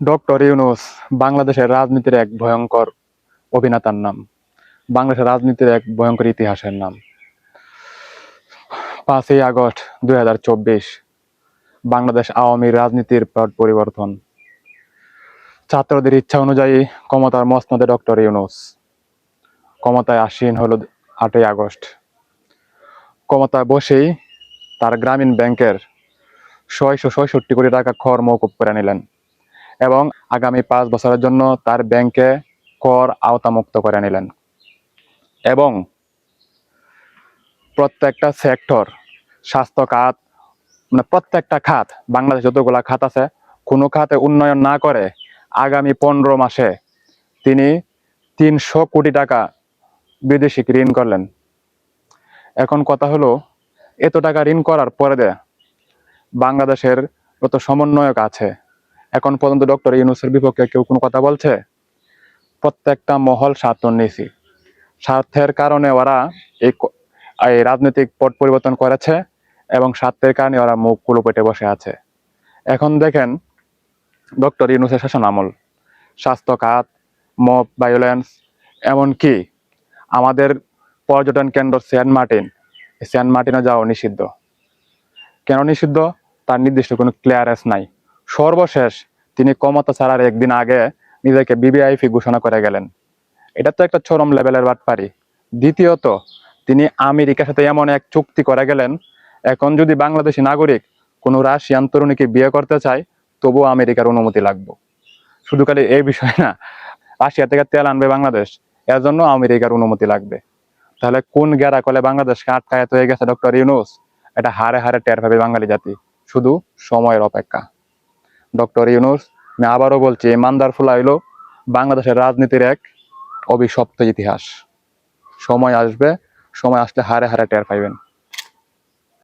Doctor Yunus বাংলাদেশের রাজনীতির এক ভয়ঙ্কর অভিনেতার নাম। বাংলাদেশের রাজনীতির এক ভয়ঙ্কর ইতিহাসের নাম। 5ই আগস্ট 2024 বাংলাদেশ আওয়ামী রাজনীতির পট পরিবর্তন। ছাত্রদের ইচ্ছা অনুযায়ী ক্ষমতার মসনদে ডক্টর ইউনূস ক্ষমতায় আসীন হল 8ই আগস্ট। ক্ষমতায় বসেই তার গ্রামীণ ব্যাংকের 666 কোটি টাকা কর মওকুফ করে নিলেন এবং আগামী 5 বছরের জন্য তার ব্যাংকে কর আওতামুক্ত করে নিলেন এবং প্রত্যেকটা সেক্টর, স্বাস্থ্য খাত, মানে প্রত্যেকটা খাত, বাংলাদেশ যতগুলা খাত আছে কোনো খাতে উন্নয়ন না করে আগামী 15 মাসে তিনি 300 কোটি টাকা বিদেশি ঋণ করলেন। এখন কথা হলো, এত টাকা ঋণ করার পরে বাংলাদেশের যত সমন্বয়ক আছে এখন পর্যন্ত ডক্টর ইউনূসের বিপক্ষে কেউ কোনো কথা বলছে? প্রত্যেকটা মহল স্বার্থান্বেষী। স্বার্থের কারণে ওরা এই রাজনৈতিক পট পরিবর্তন করেছে এবং স্বার্থের কারণে ওরা মুখ কুলো পেটে বসে আছে। এখন দেখেন ডক্টর ইউনূসের শাসন আমল, স্বাস্থ্য খাত, মব ভায়োলেন্স, এমনকি আমাদের পর্যটন কেন্দ্র সেন্ট মার্টিনে যাওয়া নিষিদ্ধ। কেন নিষিদ্ধ? তার নির্দিষ্ট কোনো ক্লিয়ারেন্স নাই। সর্বশেষ তিনি ক্ষমতা ছাড়ার একদিন আগে নিজেকে ভিভিআইপি ঘোষণা করে গেলেন। এটা তো একটা চরম লেভেলের বাটপারি। দ্বিতীয়ত, তিনি আমেরিকার সাথে এমন এক চুক্তি করে গেলেন, এখন যদি বাংলাদেশি নাগরিক কোনো রাশিয়ান তরুণীকে বিয়ে করতে চায় তবুও আমেরিকার অনুমতি লাগবে। শুধু খালি এই বিষয় না, রাশিয়া থেকে তেল আনবে বাংলাদেশ, এর জন্য আমেরিকার অনুমতি লাগবে। তাহলে কোন গেরা কলে বাংলাদেশকে আটকায়ত হয়ে গেছে ডক্টর ইউনূস, এটা হারে হারে টের পাবে বাঙালি জাতি। শুধু সময়ের অপেক্ষা। ডক্টর ইউনূস, আমি আবারও বলছি, ইমানদার ফুলাইল বাংলাদেশের রাজনীতির এক অভিশপ্ত ইতিহাস। সময় আসবে, সময় আসলে হারে হারে টের পাইবেন।